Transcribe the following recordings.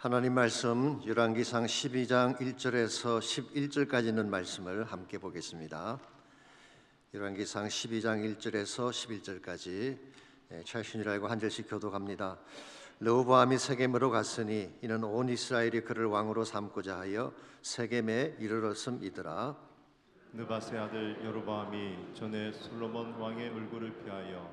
하나님 말씀 열왕기상 12장 1절에서 11절까지 있는 말씀을 함께 보겠습니다. 열왕기상 12장 1절에서 11절까지 최신이라 알고 한 절씩 교독합니다. 르호보암이 세겜으로 갔으니 이는 온 이스라엘이 그를 왕으로 삼고자 하여 세겜에 이르렀음이더라. 느바세 아들 여로보암이 전에 솔로몬 왕의 얼굴을 피하여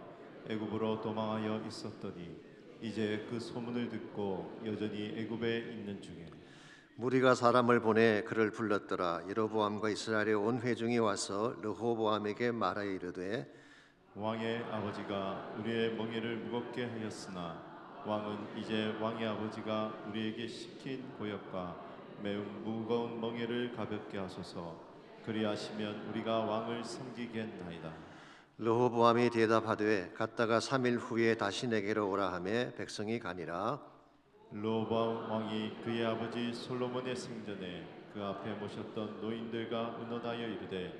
애굽으로 도망하여 있었더니 이제 그 소문을 듣고 여전히 애굽에 있는 중에 무리가 사람을 보내 그를 불렀더라. 여로보암과 이스라엘의 온 회중이 와서 르호보암에게 말하여 이르되 왕의 아버지가 우리의 멍에를 무겁게 하였으나 왕은 이제 왕의 아버지가 우리에게 시킨 고역과 매우 무거운 멍에를 가볍게 하소서. 그리하시면 우리가 왕을 섬기겠나이다. 르호보암이 대답하되 갔다가 3일 후에 다시 내게로 오라 하매 백성이 가니라. 르호보암 왕이 그의 아버지 솔로몬의 생전에 그 앞에 모셨던 노인들과 의논하여 이르되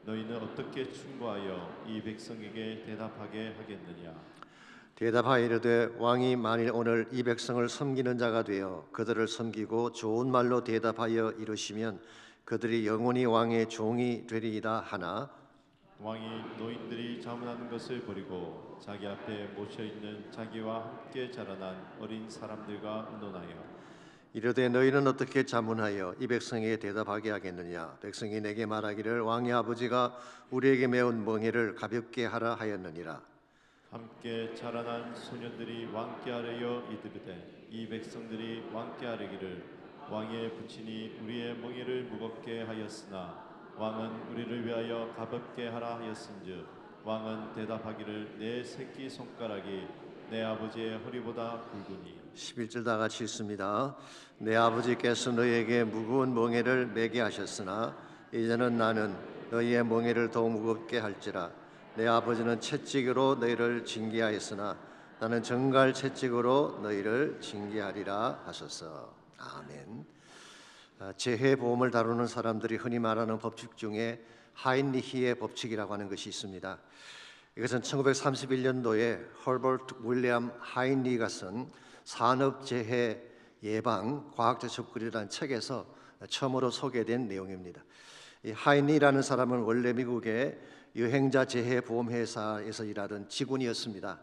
너희는 어떻게 충고하여 이 백성에게 대답하게 하겠느냐. 대답하여 이르되 왕이 만일 오늘 이 백성을 섬기는 자가 되어 그들을 섬기고 좋은 말로 대답하여 이르시면 그들이 영원히 왕의 종이 되리이다 하나 왕이 노인들이 자문하는 것을 버리고 자기 앞에 모셔있는 자기와 함께 자라난 어린 사람들과 의논하여 이르되 너희는 어떻게 자문하여 이 백성에게 대답하게 하겠느냐. 백성이 내게 말하기를 왕의 아버지가 우리에게 메운 멍에를 가볍게 하라 하였느니라. 함께 자라난 소년들이 왕께 아뢰어 이르되 이 백성들이 왕께 아뢰기를 왕의 부친이 우리의 멍에를 무겁게 하였으나 왕은 우리를 위하여 가볍게 하라 하였은즉 왕은 대답하기를 내 새끼 손가락이 내 아버지의 허리보다 굵으니 11절 다 같이 읽습니다. 내 아버지께서 너희에게 무거운 멍에를 매게 하셨으나 이제는 나는 너희의 멍에를 더 무겁게 할지라. 내 아버지는 채찍으로 너희를 징계하였으나 나는 정갈 채찍으로 너희를 징계하리라 하소서. 아멘. 재해보험을 다루는 사람들이 흔히 말하는 법칙 중에 하인리히의 법칙이라고 하는 것이 있습니다. 이것은 1931년도에 허버트 윌리엄 하인리가 쓴 산업재해 예방 과학적 접근이라는 책에서 처음으로 소개된 내용입니다. 이 하인리라는 사람은 원래 미국의 여행자 재해보험회사에서 일하던 직원이었습니다.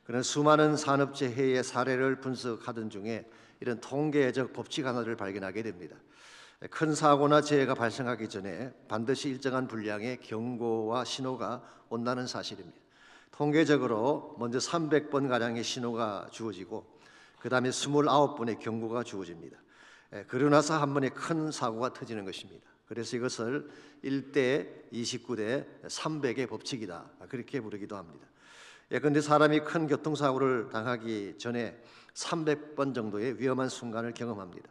그는 수많은 산업재해의 사례를 분석하던 중에 이런 통계적 법칙 하나를 발견하게 됩니다. 큰 사고나 재해가 발생하기 전에 반드시 일정한 분량의 경고와 신호가 온다는 사실입니다. 통계적으로 먼저 300번가량의 신호가 주어지고 그 다음에 29번의 경고가 주어집니다. 그러고 나서 한 번에 큰 사고가 터지는 것입니다. 그래서 이것을 1대 29대 300의 법칙이다, 그렇게 부르기도 합니다. 그런데 사람이 큰 교통사고를 당하기 전에 300번 정도의 위험한 순간을 경험합니다.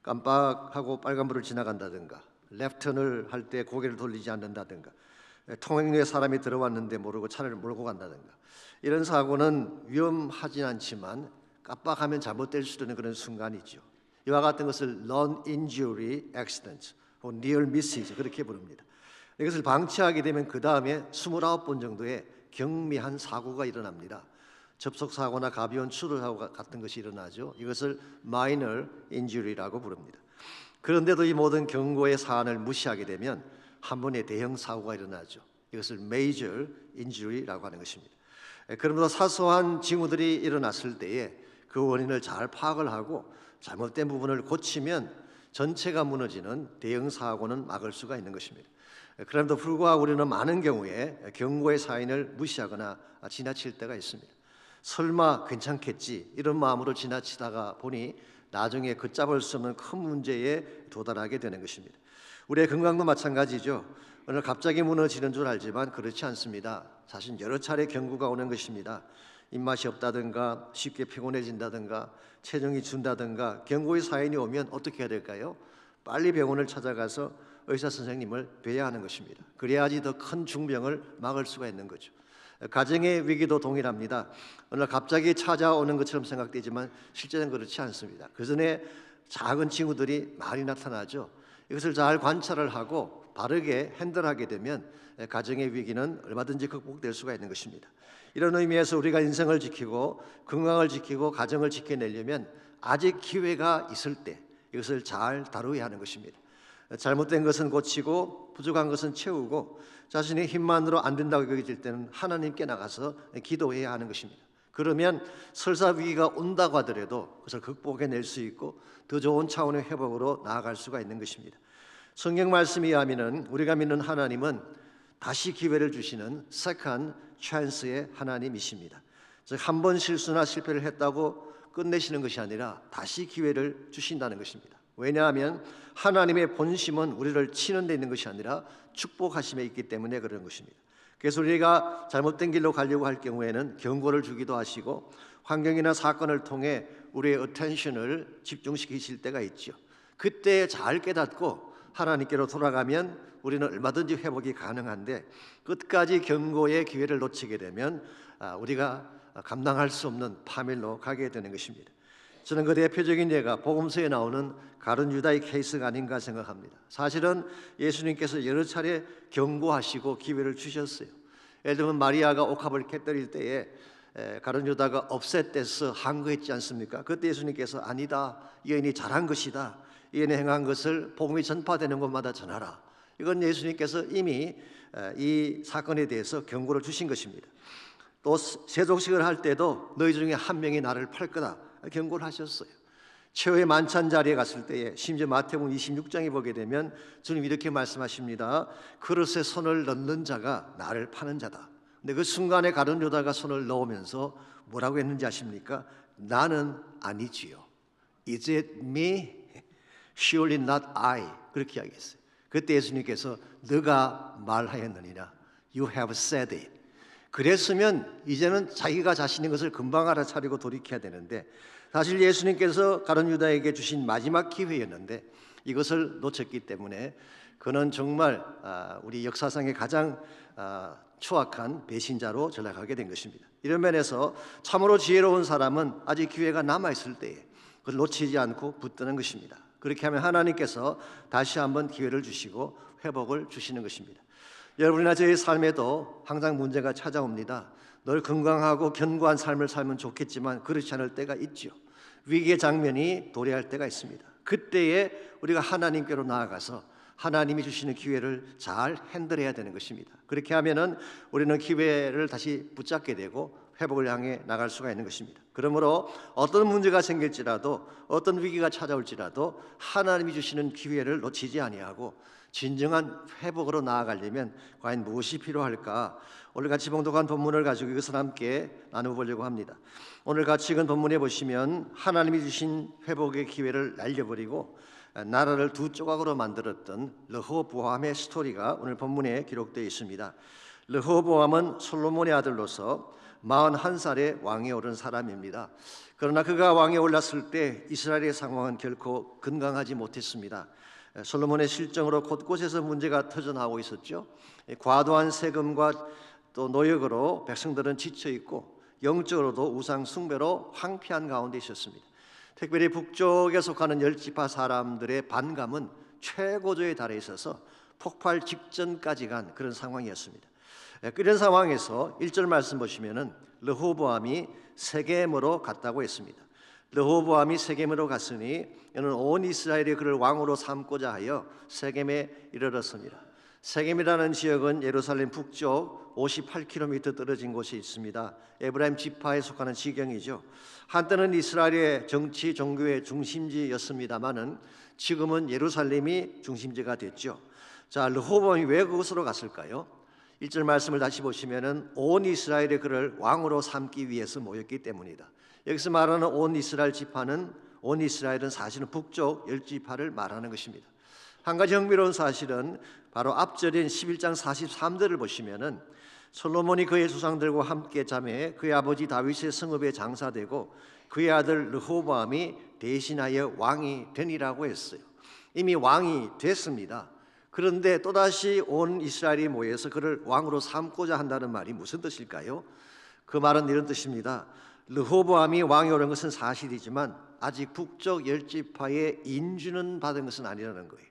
깜빡하고 빨간불을 지나간다든가, 레프턴을 할 때 고개를 돌리지 않는다든가, 통행로에 사람이 들어왔는데 모르고 차를 몰고 간다든가, 이런 사고는 위험하진 않지만 깜빡하면 잘못될 수 있는 그런 순간이죠. 이와 같은 것을 non-injury accident, 혹은 near misses 그렇게 부릅니다. 이것을 방치하게 되면 그 다음에 29번 정도의 경미한 사고가 일어납니다. 접촉사고나 가벼운 추돌사고 같은 것이 일어나죠. 이것을 minor injury라고 부릅니다. 그런데도 이 모든 경고의 사안을 무시하게 되면 한 번의 대형 사고가 일어나죠. 이것을 major injury라고 하는 것입니다. 그러므로 사소한 징후들이 일어났을 때에 그 원인을 잘 파악을 하고 잘못된 부분을 고치면 전체가 무너지는 대형 사고는 막을 수가 있는 것입니다. 그럼에도 불구하고 우리는 많은 경우에 경고의 사인을 무시하거나 지나칠 때가 있습니다. 설마 괜찮겠지 이런 마음으로 지나치다가 보니 나중에 걷잡을 수 없는 큰 문제에 도달하게 되는 것입니다. 우리의 건강도 마찬가지죠. 오늘 갑자기 무너지는 줄 알지만 그렇지 않습니다. 사실 여러 차례 경고가 오는 것입니다. 입맛이 없다든가 쉽게 피곤해진다든가 체중이 준다든가 경고의 사인이 오면 어떻게 해야 될까요? 빨리 병원을 찾아가서 의사 선생님을 뵈야 하는 것입니다. 그래야지 더 큰 중병을 막을 수가 있는 거죠. 가정의 위기도 동일합니다. 오늘 갑자기 찾아오는 것처럼 생각되지만 실제는 그렇지 않습니다. 그 전에 작은 징후들이 많이 나타나죠. 이것을 잘 관찰을 하고 바르게 핸들하게 되면 가정의 위기는 얼마든지 극복될 수가 있는 것입니다. 이런 의미에서 우리가 인생을 지키고 건강을 지키고 가정을 지켜내려면 아직 기회가 있을 때 이것을 잘 다루어야 하는 것입니다. 잘못된 것은 고치고 부족한 것은 채우고 자신의 힘만으로 안 된다고 여겨질 때는 하나님께 나가서 기도해야 하는 것입니다. 그러면 설사 위기가 온다고 하더라도 그것을 극복해낼 수 있고 더 좋은 차원의 회복으로 나아갈 수가 있는 것입니다. 성경 말씀에 의하면 우리가 믿는 하나님은 다시 기회를 주시는 second chance의 하나님이십니다. 즉 한 번 실수나 실패를 했다고 끝내시는 것이 아니라 다시 기회를 주신다는 것입니다. 왜냐하면 하나님의 본심은 우리를 치는 데 있는 것이 아니라 축복하심에 있기 때문에 그런 것입니다. 그래서 우리가 잘못된 길로 가려고 할 경우에는 경고를 주기도 하시고 환경이나 사건을 통해 우리의 attention을 집중시키실 때가 있죠. 그때 잘 깨닫고 하나님께로 돌아가면 우리는 얼마든지 회복이 가능한데 끝까지 경고의 기회를 놓치게 되면 우리가 감당할 수 없는 파멸로 가게 되는 것입니다. 저는 그 대표적인 예가 복음서에 나오는 가룟 유다의 케이스가 아닌가 생각합니다. 사실은 예수님께서 여러 차례 경고하시고 기회를 주셨어요. 예를 들면 마리아가 옥합을 깨뜨릴 때에 가룟 유다가 업셋돼서 항거했지 않습니까? 그때 예수님께서 아니다, 이 여인이 잘한 것이다, 이 여인이 행한 것을 복음이 전파되는 곳마다 전하라. 이건 예수님께서 이미 이 사건에 대해서 경고를 주신 것입니다. 또 세족식을 할 때도 너희 중에 한 명이 나를 팔 거다 경고를 하셨어요. 최후의 만찬 자리에 갔을 때에 심지어 마태복음 26장에 보게 되면 주님 이렇게 말씀하십니다. 그릇에 손을 넣는 자가 나를 파는 자다. 근데 그 순간에 가룟 유다가 손을 넣으면서 뭐라고 했는지 아십니까? 나는 아니지요. Is it me? Surely not I. 그렇게 이야기했어요. 그때 예수님께서 너가 말하였느니라. You have said it. 그랬으면 이제는 자기가 자신인 것을 금방 알아차리고 돌이켜야 되는데 사실 예수님께서 가룟 유다에게 주신 마지막 기회였는데 이것을 놓쳤기 때문에 그는 정말 우리 역사상의 가장 추악한 배신자로 전락하게 된 것입니다. 이런 면에서 참으로 지혜로운 사람은 아직 기회가 남아있을 때에 그걸 놓치지 않고 붙드는 것입니다. 그렇게 하면 하나님께서 다시 한번 기회를 주시고 회복을 주시는 것입니다. 여러분이나 저의 삶에도 항상 문제가 찾아옵니다. 늘 건강하고 견고한 삶을 살면 좋겠지만 그렇지 않을 때가 있죠. 위기의 장면이 도래할 때가 있습니다. 그때에 우리가 하나님께로 나아가서 하나님이 주시는 기회를 잘 핸들해야 되는 것입니다. 그렇게 하면은 우리는 기회를 다시 붙잡게 되고 회복을 향해 나갈 수가 있는 것입니다. 그러므로 어떤 문제가 생길지라도 어떤 위기가 찾아올지라도 하나님이 주시는 기회를 놓치지 아니하고 진정한 회복으로 나아가려면 과연 무엇이 필요할까? 오늘 같이 봉독한 본문을 가지고 이것을 함께 나눠보려고 합니다. 오늘 같이 읽은 본문에 보시면 하나님이 주신 회복의 기회를 날려버리고 나라를 두 조각으로 만들었던 르호보암의 스토리가 오늘 본문에 기록되어 있습니다. 르호보암은 솔로몬의 아들로서 41살에 왕에 오른 사람입니다. 그러나 그가 왕에 올랐을 때 이스라엘의 상황은 결코 건강하지 못했습니다. 솔로몬의 실정으로 곳곳에서 문제가 터져나오고 있었죠. 과도한 세금과 또 노역으로 백성들은 지쳐 있고 영적으로도 우상 숭배로 황폐한 가운데 있었습니다. 특별히 북쪽에 속하는 10지파 사람들의 반감은 최고조에 달해 있어서 폭발 직전까지 간 그런 상황이었습니다. 그런 상황에서 1절 말씀 보시면은 르호보암이 세겜으로 갔다고 했습니다. 르호보암이 세겜으로 갔으니 이는 온 이스라엘이 그를 왕으로 삼고자 하여 세겜에 이르렀습니다. 세겜이라는 지역은 예루살렘 북쪽 58km 떨어진 곳에 있습니다. 에브라임 지파에 속하는 지경이죠. 한때는 이스라엘의 정치 종교의 중심지였습니다마는 지금은 예루살렘이 중심지가 됐죠. 자, 르호보암이 왜 그곳으로 갔을까요? 1절 말씀을 다시 보시면은 온 이스라엘이 그를 왕으로 삼기 위해서 모였기 때문이다. 여기서 말하는 온 이스라엘 지파는 온 이스라엘은 사실은 북쪽 10지파를 말하는 것입니다. 한 가지 흥미로운 사실은 바로 앞절인 11장 43절을 보시면은 솔로몬이 그의 조상들과 함께 잠에 그의 아버지 다윗의 성읍에 장사되고 그의 아들 르호보암이 대신하여 왕이 되니라고 했어요. 이미 왕이 됐습니다. 그런데 또다시 온 이스라엘이 모여서 그를 왕으로 삼고자 한다는 말이 무슨 뜻일까요? 그 말은 이런 뜻입니다. 르호보암이 왕이 오른 것은 사실이지만 아직 북쪽 10지파의 인주는 받은 것은 아니라는 거예요.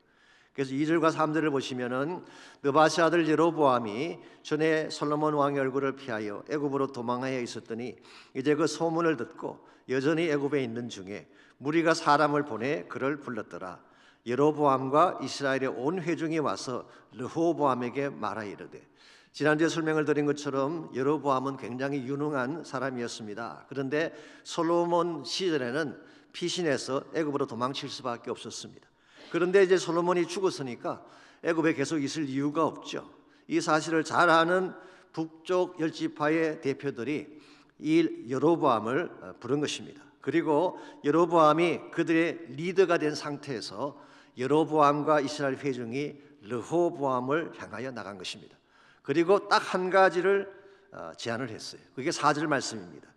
그래서 2절과 3절을 보시면은 느바시 아들 여로보암이 전에 솔로몬 왕의 얼굴을 피하여 애굽으로 도망하여 있었더니 이제 그 소문을 듣고 여전히 애굽에 있는 중에 무리가 사람을 보내 그를 불렀더라. 여로보암과 이스라엘의 온 회중이 와서 르호보암에게 말하이르되, 지난주에 설명을 드린 것처럼 여로보암은 굉장히 유능한 사람이었습니다. 그런데 솔로몬 시절에는 피신해서 애굽으로 도망칠 수밖에 없었습니다. 그런데 이제 솔로몬이 죽었으니까 애굽에 계속 있을 이유가 없죠. 이 사실을 잘 아는 북쪽 열지파의 대표들이 이 여로보암을 부른 것입니다. 그리고 여로보암이 그들의 리더가 된 상태에서 여로보암과 이스라엘 회중이 르호보암을 향하여 나간 것입니다. 그리고 딱 한 가지를 제안을 했어요. 그게 4절 말씀입니다.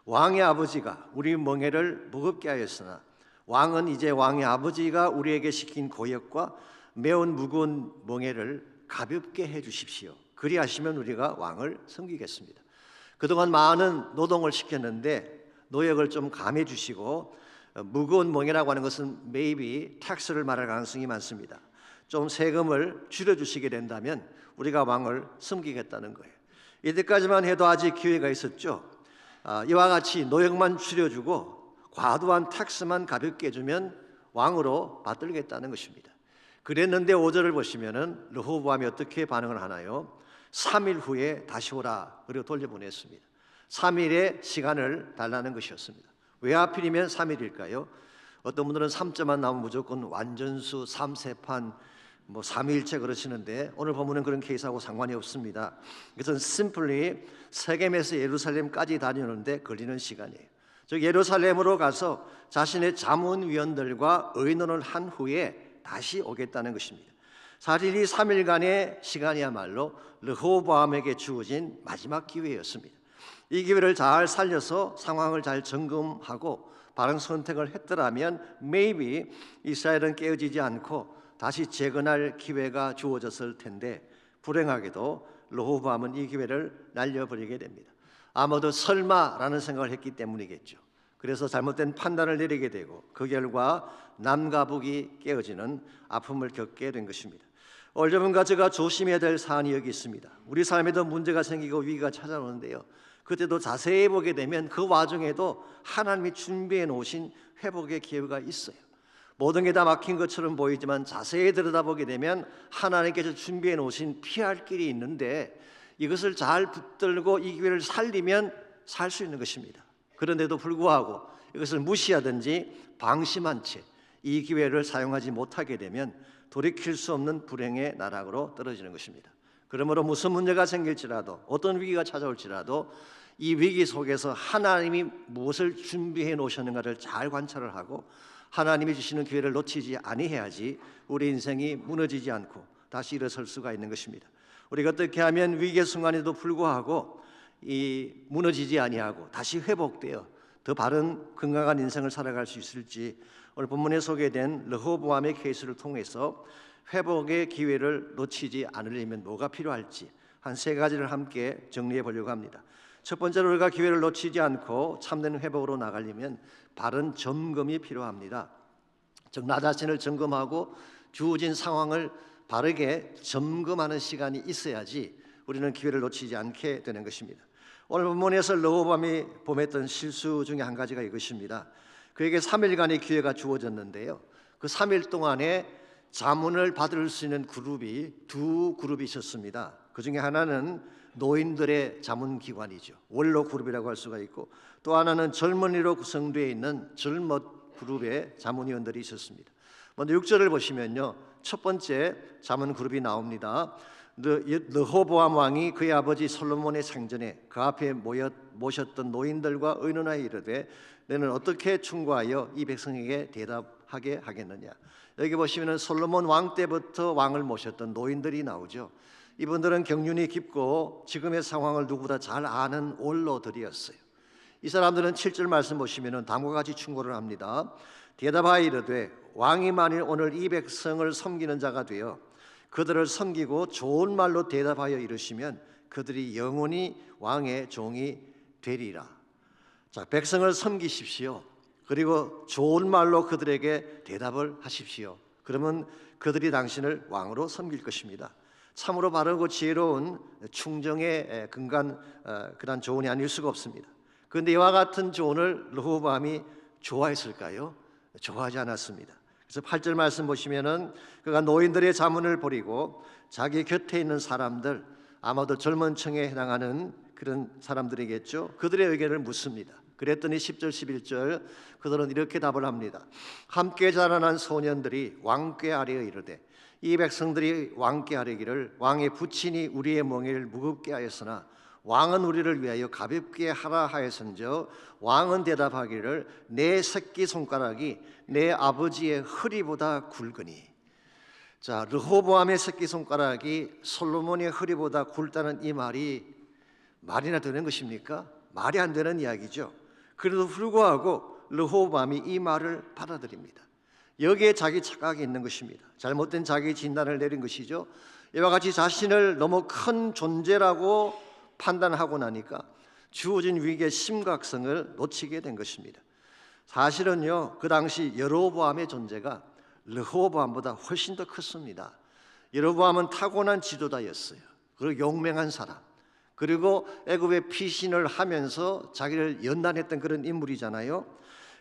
왕의 아버지가 우리 멍에를 무겁게 하였으나 왕은 이제 왕의 아버지가 우리에게 시킨 고역과 매운 무거운 멍에를 가볍게 해 주십시오. 그리하시면 우리가 왕을 섬기겠습니다. 그동안 많은 노동을 시켰는데 노역을 좀 감해 주시고, 무거운 멍에라고 하는 것은 maybe 텍스를 말할 가능성이 많습니다. 좀 세금을 줄여주시게 된다면 우리가 왕을 섬기겠다는 거예요. 이때까지만 해도 아직 기회가 있었죠. 이와 같이 노역만 줄여주고 과도한 텍스만 가볍게 해주면 왕으로 받들겠다는 것입니다. 그랬는데 5절을 보시면은 르호보암이 어떻게 반응을 하나요? 3일 후에 다시 오라, 그리고 돌려보냈습니다. 3일의 시간을 달라는 것이었습니다. 왜 하필이면 3일일까요? 어떤 분들은 3자만 나오면 무조건 완전수, 3세판, 3일째 그러시는데 오늘 본문은 그런 케이스하고 상관이 없습니다. 이것은 simply 세겜에서 예루살렘까지 다니는데 걸리는 시간이에요. 즉 예루살렘으로 가서 자신의 자문위원들과 의논을 한 후에 다시 오겠다는 것입니다. 사실 이 3일간의 시간이야말로 르호보암에게 주어진 마지막 기회였습니다. 이 기회를 잘 살려서 상황을 잘 점검하고 바른 선택을 했더라면 maybe 이스라엘은 깨어지지 않고 다시 재건할 기회가 주어졌을 텐데, 불행하게도 르호보암은 이 기회를 날려버리게 됩니다. 아마도 설마라는 생각을 했기 때문이겠죠. 그래서 잘못된 판단을 내리게 되고 그 결과 남과 북이 깨어지는 아픔을 겪게 된 것입니다. 여러분과 제가 조심해야 될 사안이 여기 있습니다. 우리 삶에도 문제가 생기고 위기가 찾아오는데요, 그때도 자세히 보게 되면 그 와중에도 하나님이 준비해 놓으신 회복의 기회가 있어요. 모든 게 다 막힌 것처럼 보이지만 자세히 들여다보게 되면 하나님께서 준비해 놓으신 피할 길이 있는데 이것을 잘 붙들고 이 기회를 살리면 살 수 있는 것입니다. 그런데도 불구하고 이것을 무시하든지 방심한 채 이 기회를 사용하지 못하게 되면 돌이킬 수 없는 불행의 나락으로 떨어지는 것입니다. 그러므로 무슨 문제가 생길지라도 어떤 위기가 찾아올지라도 이 위기 속에서 하나님이 무엇을 준비해 놓으셨는가를 잘 관찰을 하고 하나님이 주시는 기회를 놓치지 아니해야지 우리 인생이 무너지지 않고 다시 일어설 수가 있는 것입니다. 우리가 어떻게 하면 위기의 순간에도 불구하고 이 무너지지 아니하고 다시 회복되어 더 바른 건강한 인생을 살아갈 수 있을지, 오늘 본문에 소개된 르호보암의 케이스를 통해서 회복의 기회를 놓치지 않으려면 뭐가 필요할지 한 3가지를 함께 정리해 보려고 합니다. 첫 번째로 우리가 기회를 놓치지 않고 참된 회복으로 나가려면 바른 점검이 필요합니다. 즉 나 자신을 점검하고 주어진 상황을 바르게 점검하는 시간이 있어야지 우리는 기회를 놓치지 않게 되는 것입니다. 오늘 본문에서 르호보암이 범했던 실수 중에 한 가지가 이것입니다. 그에게 3일간의 기회가 주어졌는데요, 그 3일 동안에 자문을 받을 수 있는 그룹이 2그룹이 있었습니다. 그 중에 하나는 노인들의 자문기관이죠. 원로 그룹이라고 할 수가 있고, 또 하나는 젊은이로 구성되어 있는 젊은 그룹의 자문위원들이 있었습니다. 먼저 6절을 보시면요, 첫 번째 자문 그룹이 나옵니다. 르호보암 왕이 그의 아버지 솔로몬의 생전에 그 앞에 모셨던 노인들과 의논하여 이르되, 너는 어떻게 충고하여 이 백성에게 대답하게 하겠느냐. 여기 보시면 솔로몬 왕 때부터 왕을 모셨던 노인들이 나오죠. 이분들은 경륜이 깊고 지금의 상황을 누구보다 잘 아는 원로들이었어요. 이 사람들은 7절 말씀 보시면 다음과 같이 충고를 합니다. 대답하여 이르되, 왕이 만일 오늘 이 백성을 섬기는 자가 되어 그들을 섬기고 좋은 말로 대답하여 이르시면 그들이 영원히 왕의 종이 되리라. 자, 백성을 섬기십시오. 그리고 좋은 말로 그들에게 대답을 하십시오. 그러면 그들이 당신을 왕으로 섬길 것입니다. 참으로 바르고 지혜로운 충정의 근간 그런 조언이 아닐 수가 없습니다. 그런데 이와 같은 조언을 르호보암이 좋아했을까요? 좋아하지 않았습니다. 그래서 8절 말씀 보시면은 그가 노인들의 자문을 버리고 자기 곁에 있는 사람들, 아마도 젊은 층에 해당하는 그런 사람들이겠죠. 그들의 의견을 묻습니다. 그랬더니 10절 11절 그들은 이렇게 답을 합니다. 함께 자라난 소년들이 왕께 아뢰어 이르되 이 백성들이 왕께 아뢰기를 왕의 부친이 우리의 멍에를 무겁게 하였으나 왕은 우리를 위하여 가볍게 하라 하였은저 왕은 대답하기를 내 새끼 손가락이 내 아버지의 허리보다 굵으니. 자, 르호보암의 새끼 손가락이 솔로몬의 허리보다 굵다는 이 말이나 되는 것입니까? 말이 안 되는 이야기죠. 그래도 불구하고 르호보암이 이 말을 받아들입니다. 여기에 자기 착각이 있는 것입니다. 잘못된 자기 진단을 내린 것이죠. 이와 같이 자신을 너무 큰 존재라고 판단하고 나니까 주어진 위기의 심각성을 놓치게 된 것입니다. 사실은요, 그 당시 여로보암의 존재가 르호보암보다 훨씬 더 컸습니다. 여로보암은 타고난 지도자였어요. 그리고 용맹한 사람, 그리고 애굽의 피신을 하면서 자기를 연단했던 그런 인물이잖아요.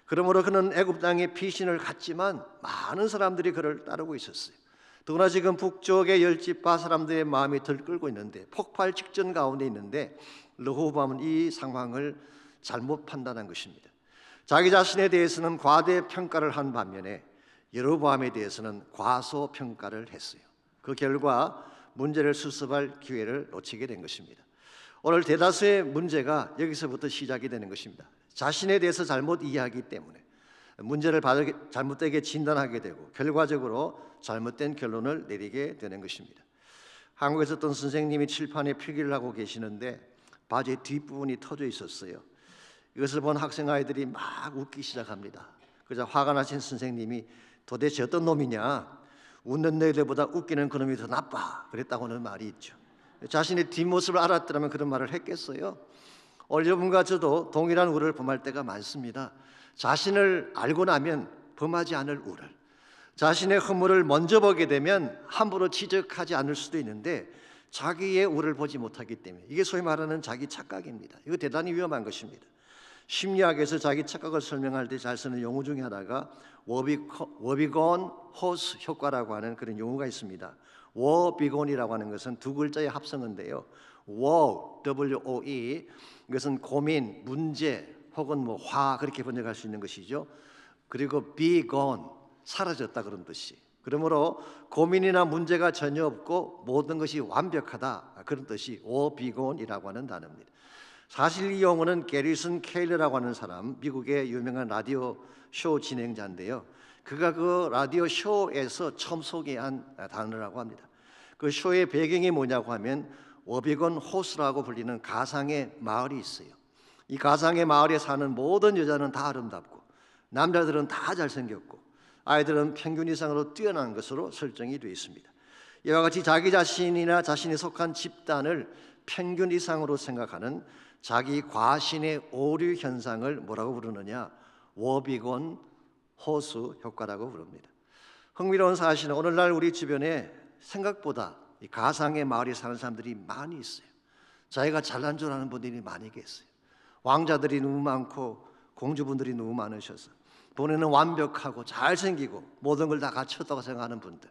그러므로 그는 애굽 땅에 피신을 갔지만 많은 사람들이 그를 따르고 있었어요. 더구나 지금 북쪽의 열집파 사람들의 마음이 들끓고 있는데, 폭발 직전 가운데 있는데 르호보암은 이 상황을 잘못 판단한 것입니다. 자기 자신에 대해서는 과대평가를 한 반면에 여로보암에 대해서는 과소평가를 했어요. 그 결과 문제를 수습할 기회를 놓치게 된 것입니다. 오늘 대다수의 문제가 여기서부터 시작이 되는 것입니다. 자신에 대해서 잘못 이해하기 때문에 문제를 잘못되게 진단하게 되고 결과적으로 잘못된 결론을 내리게 되는 것입니다. 한국에서 어떤 선생님이 칠판에 필기를 하고 계시는데 바지 뒷부분이 터져 있었어요. 이것을 본 학생 아이들이 막 웃기 시작합니다. 그래서 화가 나신 선생님이 도대체 어떤 놈이냐, 웃는 너희들보다 웃기는 그놈이 더 나빠, 그랬다고는 말이 있죠. 자신의 뒷모습을 알았더라면 그런 말을 했겠어요? 오늘 여러분과 저도 동일한 우를 범할 때가 많습니다. 자신을 알고 나면 범하지 않을 우를, 자신의 허물을 먼저 보게 되면 함부로 지적하지 않을 수도 있는데 자기의 우를 보지 못하기 때문에, 이게 소위 말하는 자기 착각입니다. 이거 대단히 위험한 것입니다. 심리학에서 자기 착각을 설명할 때 잘 쓰는 용어 중에 하나가 워비건 호스 효과라고 하는 그런 용어가 있습니다. 워비건이라고 하는 것은 두 글자의 합성어인데요. W-O-E, 이것은 고민, 문제 혹은 화, 그렇게 번역할 수 있는 것이죠. 그리고 be gone, 사라졌다, 그런 뜻이. 그러므로 고민이나 문제가 전혀 없고 모든 것이 완벽하다, 그런 뜻이 워비건이라고 하는 단어입니다. 사실 이 용어는 게리슨 케일러라고 하는 사람, 미국의 유명한 라디오 쇼 진행자인데요. 그가 그 라디오 쇼에서 처음 소개한 단어라고 합니다. 그 쇼의 배경이 뭐냐고 하면 워비건 호스라고 불리는 가상의 마을이 있어요. 이 가상의 마을에 사는 모든 여자는 다 아름답고 남자들은 다 잘생겼고 아이들은 평균 이상으로 뛰어난 것으로 설정이 되어 있습니다. 이와 같이 자기 자신이나 자신이 속한 집단을 평균 이상으로 생각하는 자기 과신의 오류 현상을 뭐라고 부르느냐? 워비건 호수 효과라고 부릅니다. 흥미로운 사실은 오늘날 우리 주변에 생각보다 이 가상의 마을에 사는 사람들이 많이 있어요. 자기가 잘난 줄 아는 분들이 많이 계세요. 왕자들이 너무 많고 공주분들이 너무 많으셔서 본인은 완벽하고 잘생기고 모든 걸 다 갖췄다고 생각하는 분들,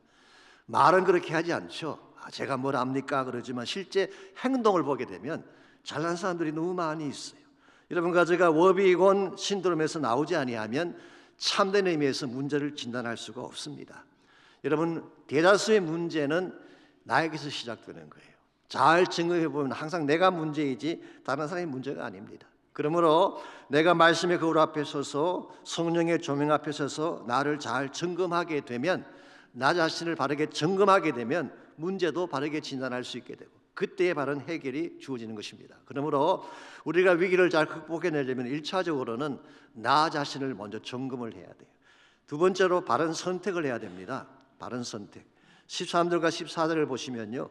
말은 그렇게 하지 않죠. 제가 뭘 압니까? 그러지만 실제 행동을 보게 되면 잘난 사람들이 너무 많이 있어요. 여러분과 제가 워비건 신드롬에서 나오지 아니하면 참된 의미에서 문제를 진단할 수가 없습니다. 여러분, 대다수의 문제는 나에게서 시작되는 거예요. 잘 증거해 보면 항상 내가 문제이지 다른 사람이 문제가 아닙니다. 그러므로 내가 말씀의 거울 앞에 서서 성령의 조명 앞에 서서 나를 잘 점검하게 되면, 나 자신을 바르게 점검하게 되면 문제도 바르게 진단할 수 있게 되고 그때의 바른 해결이 주어지는 것입니다. 그러므로 우리가 위기를 잘 극복해내려면 1차적으로는 나 자신을 먼저 점검을 해야 돼요. 두 번째로 바른 선택을 해야 됩니다. 바른 선택. 13절과 14절을 보시면요,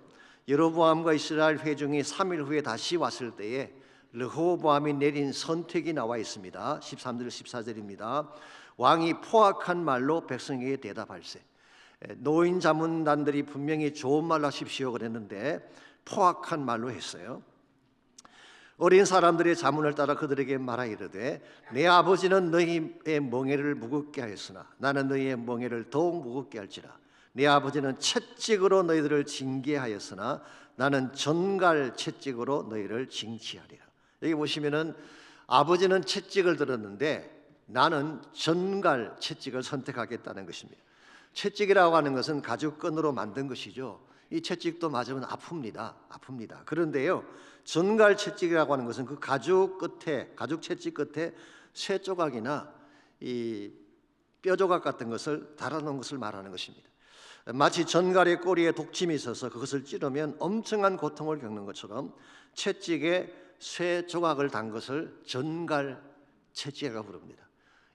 여로보암과 이스라엘 회중이 3일 후에 다시 왔을 때에 르호보암이 내린 선택이 나와 있습니다. 13절 14절입니다. 왕이 포악한 말로 백성에게 대답할세. 노인 자문단들이 분명히 좋은 말로 하십시오 그랬는데 포악한 말로 했어요. 어린 사람들의 자문을 따라 그들에게 말하 이르되 내 아버지는 너희의 멍에를 무겁게 하였으나 나는 너희의 멍에를 더욱 무겁게 할지라. 내 아버지는 채찍으로 너희들을 징계하였으나 나는 전갈 채찍으로 너희를 징치하리라. 여기 보시면은 아버지는 채찍을 들었는데 나는 전갈 채찍을 선택하겠다는 것입니다. 채찍이라고 하는 것은 가죽끈으로 만든 것이죠. 이 채찍도 맞으면 아픕니다. 그런데요, 전갈 채찍이라고 하는 것은 그 가죽 채찍 끝에 쇠 조각이나 이 뼈 조각 같은 것을 달아놓은 것을 말하는 것입니다. 마치 전갈의 꼬리에 독침이 있어서 그것을 찌르면 엄청난 고통을 겪는 것처럼 채찍에 쇠 조각을 단 것을 전갈 채찍이라고 부릅니다.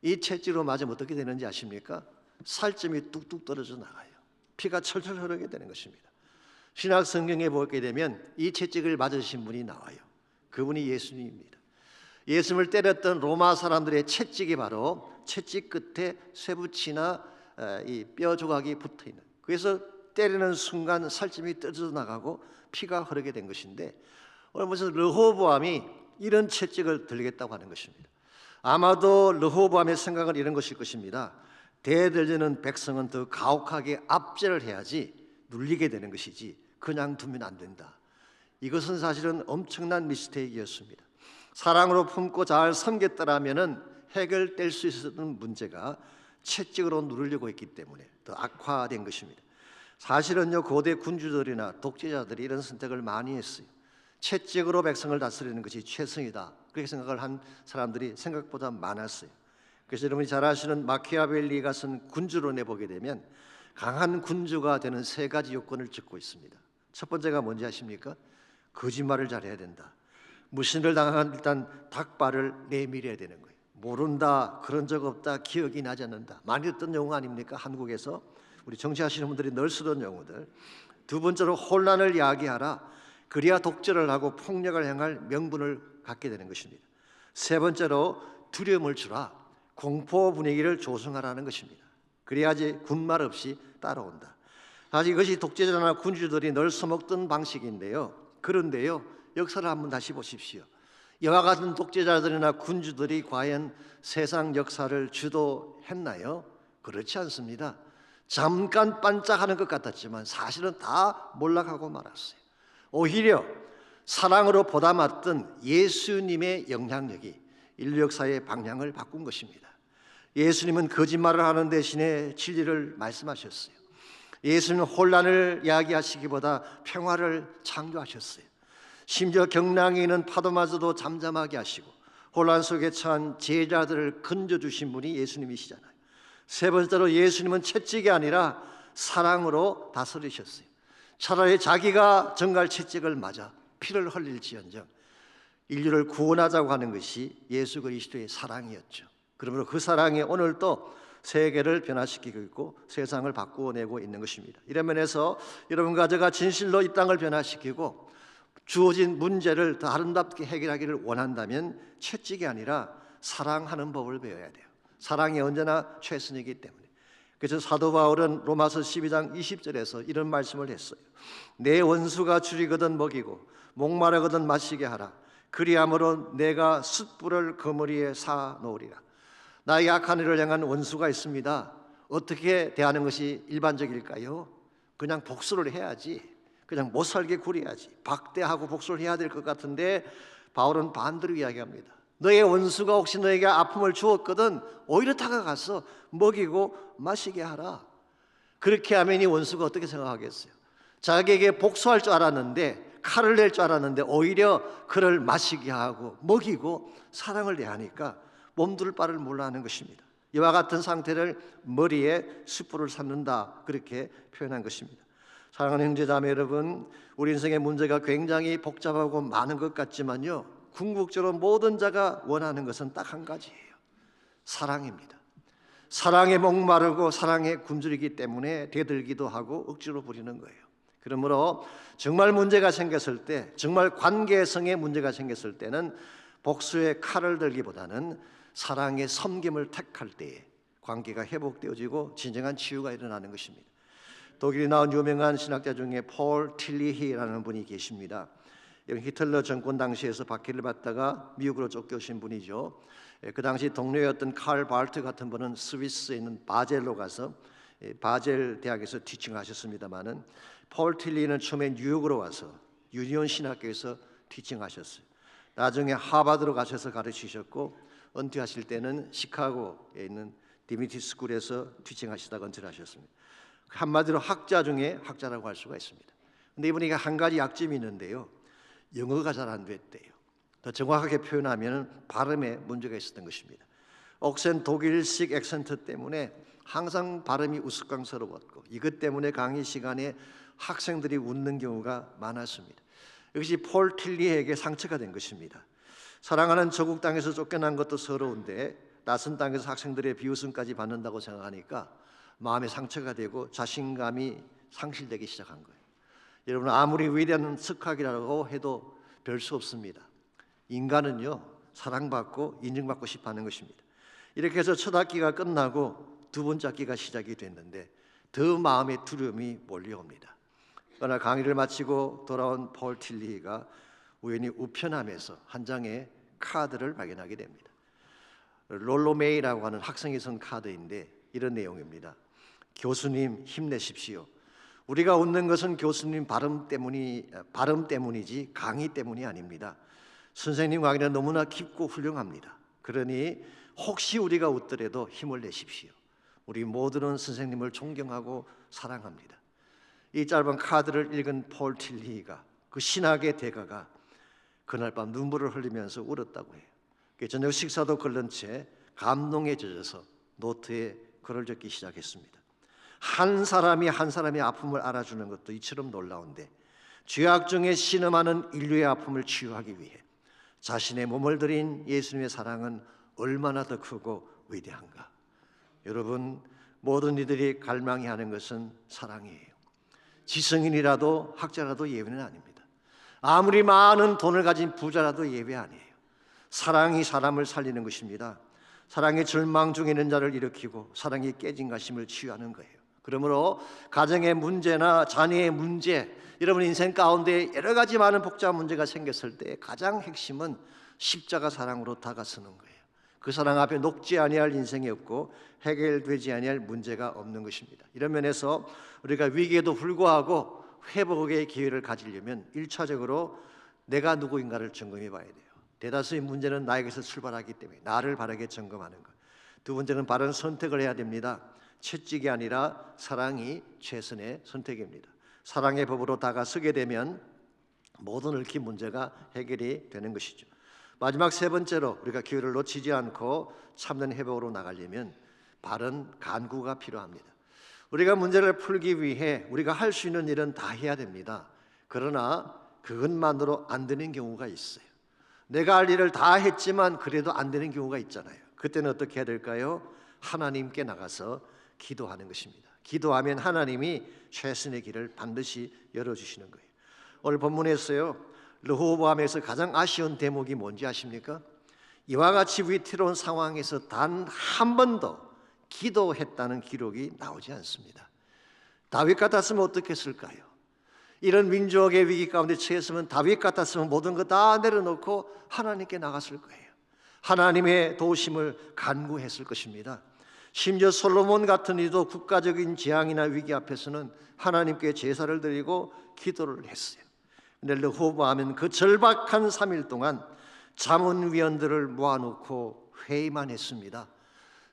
이 채찍으로 맞으면 어떻게 되는지 아십니까? 살점이 뚝뚝 떨어져 나가요. 피가 철철 흐르게 되는 것입니다. 신약 성경에 보게 되면 이 채찍을 맞으신 분이 나와요. 그분이 예수님입니다. 예수님을 때렸던 로마 사람들의 채찍이 바로 채찍 끝에 쇠붙이나 이 뼈 조각이 붙어 있는. 그래서 때리는 순간 살점이 떨어져 나가고 피가 흐르게 된 것인데 오늘 무슨 르호보암이 이런 채찍을 들겠다고 하는 것입니다. 아마도 르호보암의 생각은 이런 것일 것입니다. 대들리는 백성은 더 가혹하게 압제를 해야지 눌리게 되는 것이지 그냥 두면 안 된다. 이것은 사실은 엄청난 미스테이크였습니다. 사랑으로 품고 잘 섬겼더라면은 해결될 수 있었던 문제가 채찍으로 누르려고 했기 때문에 더 악화된 것입니다. 사실은요, 고대 군주들이나 독재자들이 이런 선택을 많이 했어요. 채찍으로 백성을 다스리는 것이 최선이다. 그렇게 생각을 한 사람들이 생각보다 많았어요. 그래서 여러분이 잘 아시는 마키아벨리가 쓴 군주론에 보게 되면 강한 군주가 되는 세 가지 요건을 적고 있습니다. 첫 번째가 뭔지 아십니까? 거짓말을 잘해야 된다. 무신을 당한 일단 닭발을 내밀어야 되는 거예요. 모른다, 그런 적 없다, 기억이 나지 않는다. 많이 듣던 용어 아닙니까? 한국에서 우리 정치하시는 분들이 늘 쓰던 용어들. 두 번째로 혼란을 야기하라. 그래야 독재를 하고 폭력을 행할 명분을 갖게 되는 것입니다. 세 번째로 두려움을 주라. 공포 분위기를 조성하라는 것입니다. 그래야지 군말 없이 따라온다. 사실 이것이 독재자나 군주들이 늘 써먹던 방식인데요. 그런데요, 역사를 한번 다시 보십시오. 이와 같은 독재자들이나 군주들이 과연 세상 역사를 주도했나요? 그렇지 않습니다. 잠깐 반짝하는 것 같았지만 사실은 다 몰락하고 말았어요. 오히려 사랑으로 보담았던 예수님의 영향력이 인류 역사의 방향을 바꾼 것입니다. 예수님은 거짓말을 하는 대신에 진리를 말씀하셨어요. 예수님은 혼란을 야기하시기보다 평화를 창조하셨어요. 심지어 경랑에 있는 파도마저도 잠잠하게 하시고 혼란 속에 처한 제자들을 건져주신 분이 예수님이시잖아요. 세 번째로 예수님은 채찍이 아니라 사랑으로 다스리셨어요. 차라리 자기가 전갈 채찍을 맞아 피를 흘릴지언정 인류를 구원하자고 하는 것이 예수 그리스도의 사랑이었죠. 그러므로 그 사랑이 오늘도 세계를 변화시키고 있고 세상을 바꾸어내고 있는 것입니다. 이런 면에서 여러분과 제가 진실로 이 땅을 변화시키고 주어진 문제를 더 아름답게 해결하기를 원한다면 채찍이 아니라 사랑하는 법을 배워야 돼요. 사랑이 언제나 최선이기 때문에. 그래서 사도 바울은 로마서 12장 20절에서 이런 말씀을 했어요. 내 원수가 줄이거든 먹이고 목마르거든 마시게 하라. 그리함으로 내가 숯불을 그머리에 사 놓으리라. 나의 악한 일을 향한 원수가 있습니다. 어떻게 대하는 것이 일반적일까요? 그냥 복수를 해야지. 그냥 못 살게 구려야지. 박대하고 복수를 해야 될 것 같은데 바울은 반대로 이야기합니다. 너의 원수가 혹시 너에게 아픔을 주었거든 오히려 다가가서 먹이고 마시게 하라. 그렇게 하면 이 원수가 어떻게 생각하겠어요? 자기에게 복수할 줄 알았는데 칼을 낼 줄 알았는데 오히려 그를 마시게 하고 먹이고 사랑을 대하니까 몸둘 바를 몰라 하는 것입니다. 이와 같은 상태를 머리에 숯불을 삼는다 그렇게 표현한 것입니다. 사랑하는 형제자매 여러분, 우리 인생의 문제가 굉장히 복잡하고 많은 것 같지만요, 궁극적으로 모든 자가 원하는 것은 딱 한 가지예요. 사랑입니다. 사랑에 목마르고 사랑에 굶주리기 때문에 대들기도 하고 억지로 부리는 거예요. 그러므로 정말 문제가 생겼을 때, 정말 관계성에 문제가 생겼을 때는 복수의 칼을 들기보다는 사랑의 섬김을 택할 때에 관계가 회복되어지고 진정한 치유가 일어나는 것입니다. 독일에 나온 유명한 신학자 중에 폴 틸리히라는 분이 계십니다. 히틀러 정권 당시에서 박해를 받다가 미국으로 쫓겨오신 분이죠. 그 당시 동료였던 칼 발트 같은 분은 스위스에 있는 바젤로 가서 바젤 대학에서 티칭하셨습니다마는 폴 틸리히는 처음에 뉴욕으로 와서 유니온 신학교에서 티칭하셨어요. 나중에 하버드로 가셔서 가르치셨고 은퇴하실 때는 시카고에 있는 디미티 스쿨에서 티칭하시다가 은퇴를 하셨습니다. 한마디로 학자 중에 학자라고 할 수가 있습니다. 근데 이분이 한 가지 약점이 있는데요. 영어가 잘 안 됐대요. 더 정확하게 표현하면 발음에 문제가 있었던 것입니다. 억센 독일식 액센트 때문에 항상 발음이 우스꽝스러웠고 이것 때문에 강의 시간에 학생들이 웃는 경우가 많았습니다. 이것이 폴 틸리에게 상처가 된 것입니다. 사랑하는 조국 땅에서 쫓겨난 것도 서러운데 낯선 땅에서 학생들의 비웃음까지 받는다고 생각하니까 마음에 상처가 되고 자신감이 상실되기 시작한 거예요. 여러분, 아무리 위대한 석학이라고 해도 별 수 없습니다. 인간은요, 사랑받고 인정받고 싶어하는 것입니다. 이렇게 해서 첫 학기가 끝나고 두 번째 학기가 시작이 됐는데 더 마음의 두려움이 몰려옵니다. 그러나 강의를 마치고 돌아온 폴 틸리히가 우연히 우편함에서 한 장의 카드를 발견하게 됩니다. 롤로메이라고 하는 학생이 쓴 카드인데 이런 내용입니다. 교수님 힘내십시오. 우리가 웃는 것은 교수님 발음 때문이지 강의 때문이 아닙니다. 선생님 강의는 너무나 깊고 훌륭합니다. 그러니 혹시 우리가 웃더라도 힘을 내십시오. 우리 모두는 선생님을 존경하고 사랑합니다. 이 짧은 카드를 읽은 폴 틸리히가 그 신학의 대가가 그날 밤 눈물을 흘리면서 울었다고 해요. 저녁 식사도 걸른 채 감동에 젖어서 노트에 글을 적기 시작했습니다. 한 사람이 한 사람의 아픔을 알아주는 것도 이처럼 놀라운데 죄악 중에 신음하는 인류의 아픔을 치유하기 위해 자신의 몸을 들인 예수님의 사랑은 얼마나 더 크고 위대한가. 여러분, 모든 이들이 갈망이 하는 것은 사랑이에요. 지성인이라도 학자라도 예외는 아닙니다. 아무리 많은 돈을 가진 부자라도 예외 아니에요. 사랑이 사람을 살리는 것입니다. 사랑이 절망 중에 있는 자를 일으키고 사랑이 깨진 가심을 치유하는 거예요. 그러므로 가정의 문제나 자녀의 문제, 여러분 인생 가운데 여러 가지 많은 복잡한 문제가 생겼을 때 가장 핵심은 십자가 사랑으로 다가서는 거예요. 그 사랑 앞에 녹지 아니할 인생이 없고 해결되지 아니할 문제가 없는 것입니다. 이런 면에서 우리가 위기에도 불구하고 회복의 기회를 가지려면 1차적으로 내가 누구인가를 점검해 봐야 돼요. 대다수의 문제는 나에게서 출발하기 때문에 나를 바르게 점검하는 것. 두 번째는 바른 선택을 해야 됩니다. 채찍이 아니라 사랑이 최선의 선택입니다. 사랑의 법으로 다가서게 되면 모든 얽힌 문제가 해결이 되는 것이죠. 마지막 세 번째로 우리가 기회를 놓치지 않고 참된 회복으로 나가려면 바른 간구가 필요합니다. 우리가 문제를 풀기 위해 우리가 할 수 있는 일은 다 해야 됩니다. 그러나 그것만으로 안 되는 경우가 있어요. 내가 할 일을 다 했지만 그래도 안 되는 경우가 있잖아요. 그때는 어떻게 해야 될까요? 하나님께 나가서 기도하는 것입니다. 기도하면 하나님이 최선의 길을 반드시 열어주시는 거예요. 오늘 본문에서요, 르호보암에서 가장 아쉬운 대목이 뭔지 아십니까? 이와 같이 위태로운 상황에서 단 한 번도 기도했다는 기록이 나오지 않습니다. 다윗 같았으면 어떻게 했을까요? 이런 민족의 위기 가운데 처했으면 다윗 같았으면 모든 것 다 내려놓고 하나님께 나갔을 거예요. 하나님의 도우심을 간구했을 것입니다. 심지어 솔로몬 같은 이도 국가적인 재앙이나 위기 앞에서는 하나님께 제사를 드리고 기도를 했어요. 그런데 르호보암은 그 절박한 3일 동안 자문위원들을 모아놓고 회의만 했습니다.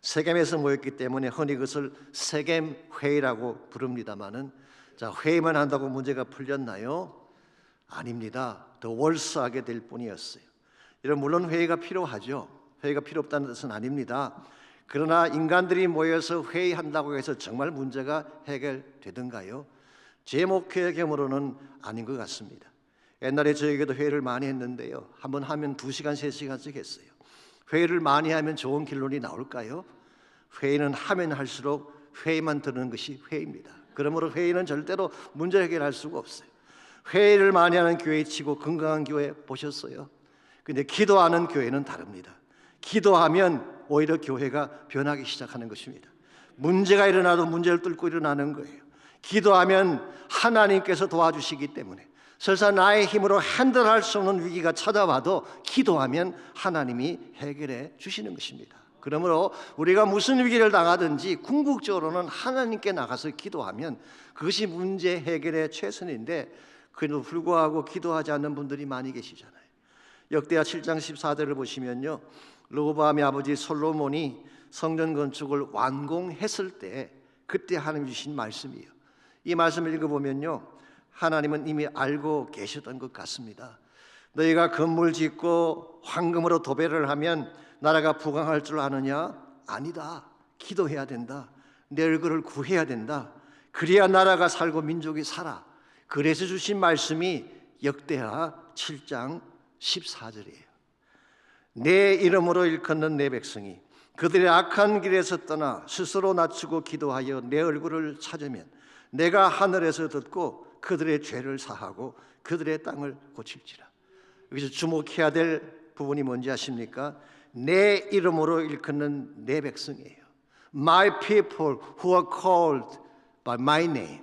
세겜에서 모였기 때문에 흔히 그것을 세겜 회의라고 부릅니다마는, 자, 회의만 한다고 문제가 풀렸나요? 아닙니다. 더 월스하게 될 뿐이었어요. 이런 물론 회의가 필요하죠. 회의가 필요 없다는 뜻은 아닙니다. 그러나 인간들이 모여서 회의한다고 해서 정말 문제가 해결되던가요? 제 목회의 경우로는 아닌 것 같습니다. 옛날에 저에게도 회의를 많이 했는데요, 한번 하면 2시간, 3시간씩 했어요. 회의를 많이 하면 좋은 결론이 나올까요? 회의는 하면 할수록 회의만 드는 것이 회의입니다. 그러므로 회의는 절대로 문제 해결할 수가 없어요. 회의를 많이 하는 교회 치고 건강한 교회 보셨어요? 근데 기도하는 교회는 다릅니다. 기도하면 오히려 교회가 변하기 시작하는 것입니다. 문제가 일어나도 문제를 뚫고 일어나는 거예요. 기도하면 하나님께서 도와주시기 때문에 설사 나의 힘으로 핸들할 수 없는 위기가 찾아와도 기도하면 하나님이 해결해 주시는 것입니다. 그러므로 우리가 무슨 위기를 당하든지 궁극적으로는 하나님께 나가서 기도하면 그것이 문제 해결의 최선인데, 그래도 불구하고 기도하지 않는 분들이 많이 계시잖아요. 역대하 7장 14절을 보시면요, 르호보암의 아버지 솔로몬이 성전 건축을 완공했을 때 그때 하나님 주신 말씀이에요. 이 말씀을 읽어보면요, 하나님은 이미 알고 계셨던 것 같습니다. 너희가 건물 짓고 황금으로 도배를 하면 나라가 부강할 줄 아느냐? 아니다. 기도해야 된다. 내 얼굴을 구해야 된다. 그래야 나라가 살고 민족이 살아. 그래서 주신 말씀이 역대하 7장 14절이에요. 내 이름으로 일컫는 내 백성이 그들의 악한 길에서 떠나 스스로 낮추고 기도하여 내 얼굴을 찾으면 내가 하늘에서 듣고 그들의 죄를 사하고 그들의 땅을 고칠지라. 여기서 주목해야 될 부분이 뭔지 아십니까? 내 이름으로 일컫는 내 백성이에요. My people who are called by my name.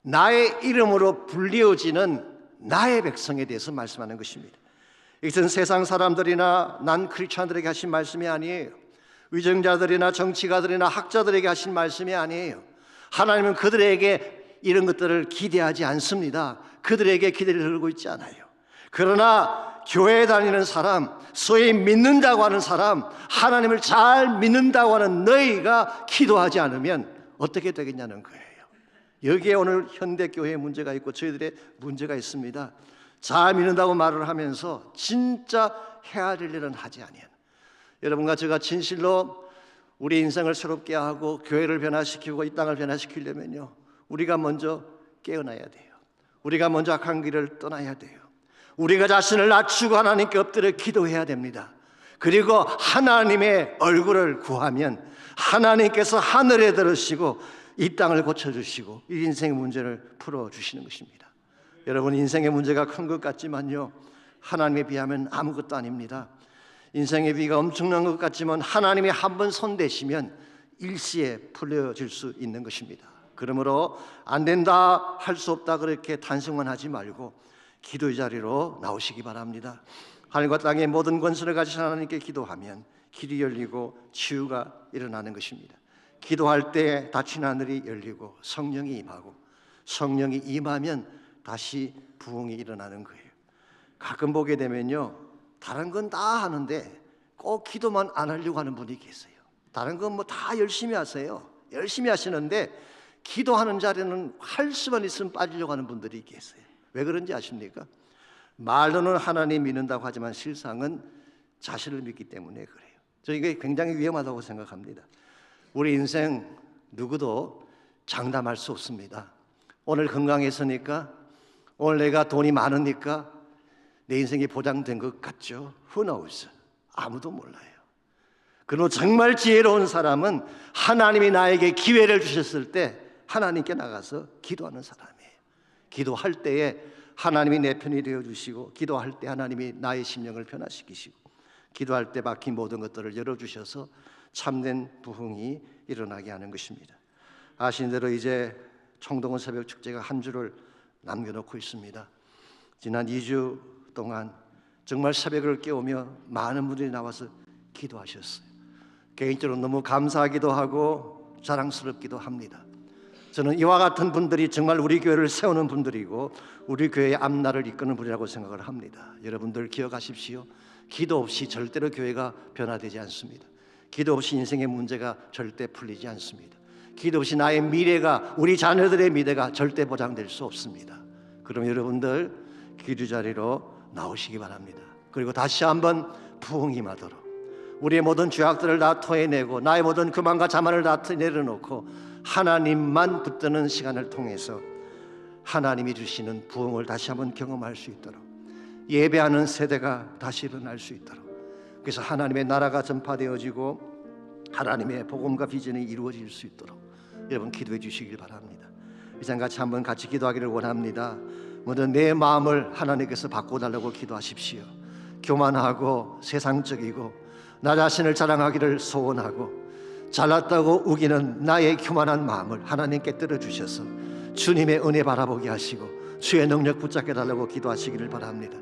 나의 이름으로 불리어지는 나의 백성에 대해서 말씀하는 것입니다. 이것은 세상 사람들이나 난 크리스찬들에게 하신 말씀이 아니에요. 위정자들이나 정치가들이나 학자들에게 하신 말씀이 아니에요. 하나님은 그들에게 이런 것들을 기대하지 않습니다. 그들에게 기대를 들고 있지 않아요. 그러나 교회에 다니는 사람, 소위 믿는다고 하는 사람, 하나님을 잘 믿는다고 하는 너희가 기도하지 않으면 어떻게 되겠냐는 거예요. 여기에 오늘 현대교회에 문제가 있고 저희들의 문제가 있습니다. 잘 믿는다고 말을 하면서 진짜 해야 될 일은 하지 아니하는, 여러분과 제가 진실로 우리 인생을 새롭게 하고 교회를 변화시키고 이 땅을 변화시키려면요, 우리가 먼저 깨어나야 돼요. 우리가 먼저 악한 길을 떠나야 돼요. 우리가 자신을 낮추고 하나님께 엎드려 기도해야 됩니다. 그리고 하나님의 얼굴을 구하면 하나님께서 하늘에 들으시고 이 땅을 고쳐주시고 이 인생의 문제를 풀어주시는 것입니다. 여러분, 인생의 문제가 큰 것 같지만요, 하나님에 비하면 아무것도 아닙니다. 인생의 비가 엄청난 것 같지만 하나님이 한번 손대시면 일시에 풀려질 수 있는 것입니다. 그러므로 안 된다, 할 수 없다 그렇게 탄식만 하지 말고 기도의 자리로 나오시기 바랍니다. 하늘과 땅의 모든 권세를 가지신 하나님께 기도하면 길이 열리고 치유가 일어나는 것입니다. 기도할 때 닫힌 하늘이 열리고 성령이 임하고, 성령이 임하면 다시 부흥이 일어나는 거예요. 가끔 보게 되면요, 다른 건 다 하는데 꼭 기도만 안 하려고 하는 분이 계세요. 다른 건 뭐 다 열심히 하세요. 열심히 하시는데 기도하는 자리는 할 수만 있으면 빠지려고 하는 분들이 계세요. 왜 그런지 아십니까? 말로는 하나님 믿는다고 하지만 실상은 자신을 믿기 때문에 그래요. 저 이게 굉장히 위험하다고 생각합니다. 우리 인생 누구도 장담할 수 없습니다. 오늘 건강했으니까, 오늘 내가 돈이 많으니까 내 인생이 보장된 것 같죠? Who knows? 아무도 몰라요. 그러나 정말 지혜로운 사람은 하나님이 나에게 기회를 주셨을 때 하나님께 나가서 기도하는 사람이에요. 기도할 때에 하나님이 내 편이 되어주시고, 기도할 때 하나님이 나의 심령을 변화시키시고, 기도할 때 막힌 모든 것들을 열어주셔서 참된 부흥이 일어나게 하는 것입니다. 아시는 대로 이제 청동원 새벽 축제가 한 주를 남겨놓고 있습니다. 지난 2주 동안 정말 새벽을 깨우며 많은 분들이 나와서 기도하셨어요. 개인적으로 너무 감사하기도 하고 자랑스럽기도 합니다. 저는 이와 같은 분들이 정말 우리 교회를 세우는 분들이고 우리 교회의 앞날을 이끄는 분이라고 생각을 합니다. 여러분들 기억하십시오. 기도 없이 절대로 교회가 변화되지 않습니다. 기도 없이 인생의 문제가 절대 풀리지 않습니다. 기도 없이 나의 미래가, 우리 자녀들의 미래가 절대 보장될 수 없습니다. 그럼 여러분들 기도 자리로 나오시기 바랍니다. 그리고 다시 한번 부흥이 임하도록 우리의 모든 죄악들을 다 토해내고 나의 모든 교만과 자만을 다 내려놓고 하나님만 붙드는 시간을 통해서 하나님이 주시는 부흥을 다시 한번 경험할 수 있도록, 예배하는 세대가 다시 일어날 수 있도록, 그래서 하나님의 나라가 전파되어지고 하나님의 복음과 비전이 이루어질 수 있도록 여러분 기도해 주시길 바랍니다. 이장 같이 기도하기를 원합니다. 먼저 내 마음을 하나님께서 바꿔달라고 기도하십시오. 교만하고 세상적이고 나 자신을 자랑하기를 소원하고 잘났다고 우기는 나의 교만한 마음을 하나님께 들어주셔서 주님의 은혜 바라보게 하시고 주의 능력 붙잡게 달라고 기도하시기를 바랍니다.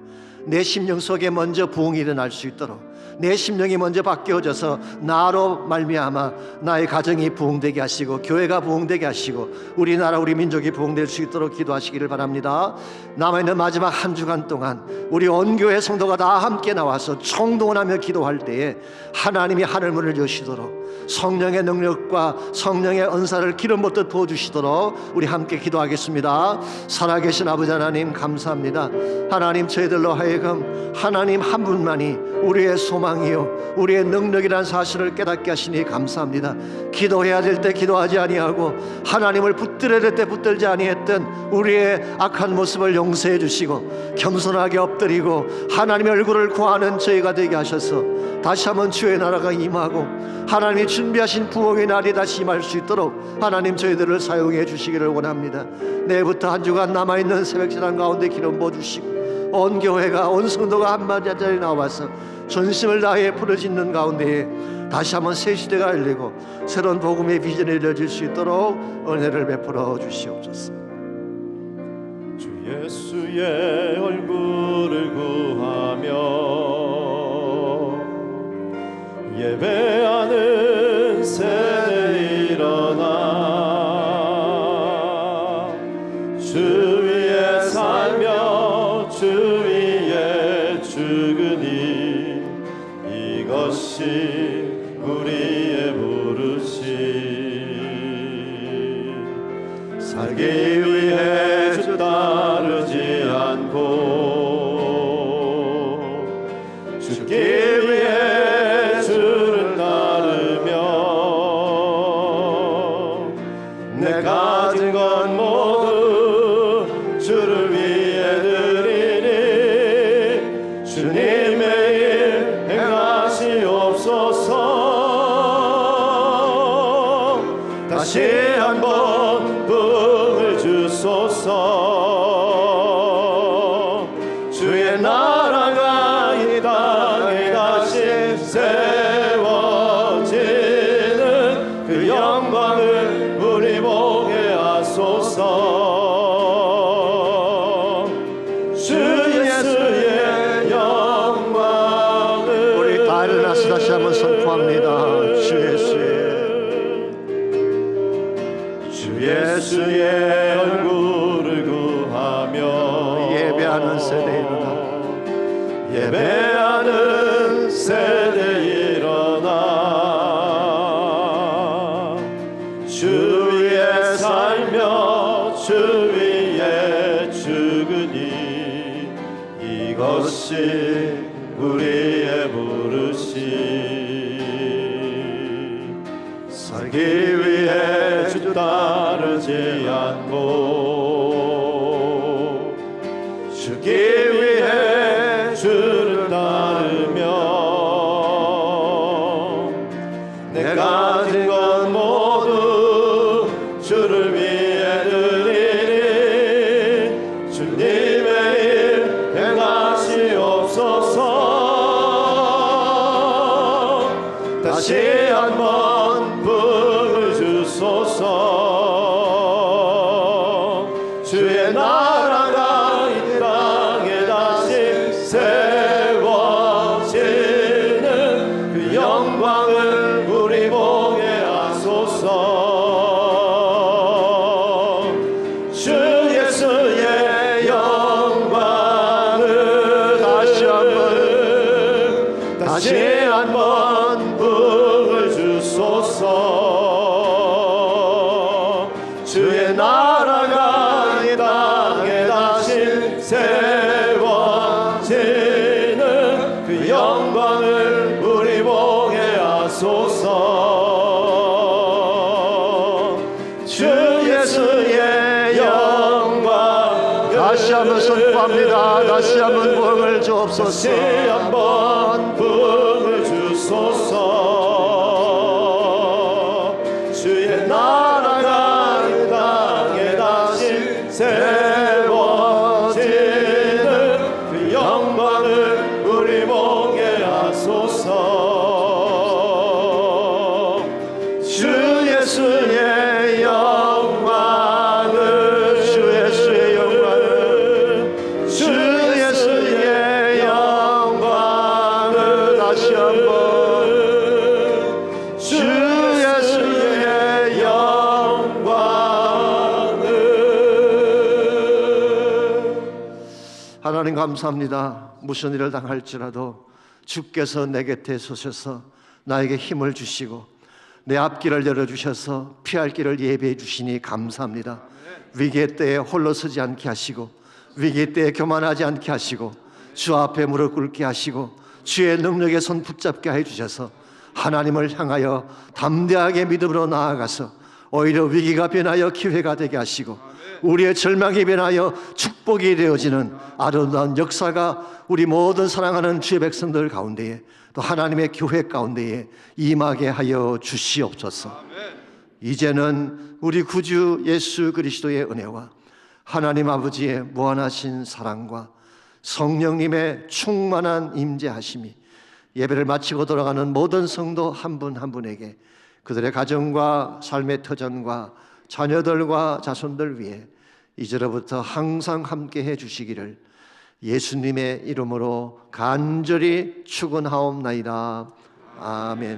내 심령 속에 먼저 부흥이 일어날 수 있도록 내 심령이 먼저 바뀌어져서 나로 말미암아 나의 가정이 부흥되게 하시고 교회가 부흥되게 하시고 우리나라 우리 민족이 부흥될 수 있도록 기도하시기를 바랍니다. 남아있는 마지막 한 주간 동안 우리 온 교회 성도가 다 함께 나와서 총동원하며 기도할 때에 하나님이 하늘문을 여시도록 성령의 능력과 성령의 은사를 기름 붓듯 부어주시도록 우리 함께 기도하겠습니다. 살아계신 아버지 하나님 감사합니다. 하나님 저희들로 하여금 하나님 한 분만이 우리의 소망이요 우리의 능력이라는 사실을 깨닫게 하시니 감사합니다. 기도해야 될 때 기도하지 아니하고 하나님을 붙들어야 될 때 붙들지 아니했던 우리의 악한 모습을 용서해 주시고 겸손하게 엎드리고 하나님의 얼굴을 구하는 저희가 되게 하셔서 다시 한번 주의 나라가 임하고 하나님이 준비하신 부흥의 날이 다시 임할 수 있도록 하나님 저희들을 사용해 주시기를 원합니다. 내일부터 한 주간 남아있는 새벽시간 가운데 기름 부어주시고 온 교회가 온 성도가 한마디 자리에 나와서 전심을 다해 부르짖는 가운데에 다시 한번 새 시대가 열리고 새로운 복음의 비전이 이루어질 수 있도록 은혜를 베풀어 주시옵소서. 주 예수의 얼굴을 구하며 예배하는 세대 일어나 주 위에 살며 주 위에 죽으니 이것이 우리의 부르심. 살기 위해 주 따르지 않고 죽기 위해 주를 따르며 내 가진 것 모두 주를 위해 드리니 주님의 일 행하시옵소서. 다시 한번 부흥을 주소서. 주의 나라가 이 땅에 다시 세워지는 그 영광을 우리 보게 하소서. 주 예수의 영광을 우리 다 일어나서 다시 한번 선포합니다. 주 예수의 얼굴을 구하며 예배하는 세대 일어나 예배하는 세대 일어나 주 위에 살며 주 위에 죽으니 이것이 우리의 부르심. 살기 위해 주 따르지 않고 죽기 위해 주를 따르며 내 가진 것 모두 주를 위해 드리니 주님의 일 행하시옵소서. 다시 한번 부흥을 주소서. 주의 나라가 이 땅에 다시 세워지는 그 영광을 우리 보게 하소서. 주 예수의 영광을 다시 한번 부흥을 주소서. 주의 나라가 이 땅에 다시 세워지는 그 영광을 우리 보게 하소서. 주 예수의 영광 다시 한번 선포합니다. 다시 한번 부흥을 주옵소서. 다시 한번 부흥을 주소서. 주의 나라가 이 땅에 다시 세워지는 그 영광을 우리 보게 하소서. 주 하나님 감사합니다. 무슨 일을 당할지라도 주께서 내 곁에 서셔서 나에게 힘을 주시고 내 앞길을 열어주셔서 피할 길을 예비해 주시니 감사합니다. 위기의 때에 홀로 서지 않게 하시고 위기의 때에 교만하지 않게 하시고 주 앞에 무릎 꿇게 하시고 주의 능력의 손 붙잡게 해주셔서 하나님을 향하여 담대하게 믿음으로 나아가서 오히려 위기가 변하여 기회가 되게 하시고 우리의 절망이 변하여 축복이 되어지는 아름다운 역사가 우리 모든 사랑하는 주의 백성들 가운데에 또 하나님의 교회 가운데에 임하게 하여 주시옵소서. 이제는 우리 구주 예수 그리스도의 은혜와 하나님 아버지의 무한하신 사랑과 성령님의 충만한 임재하심이 예배를 마치고 돌아가는 모든 성도 한 분 한 분에게 그들의 가정과 삶의 터전과 자녀들과 자손들 위해 이제로부터 항상 함께해 주시기를 예수님의 이름으로 간절히 축원하옵나이다. 아멘.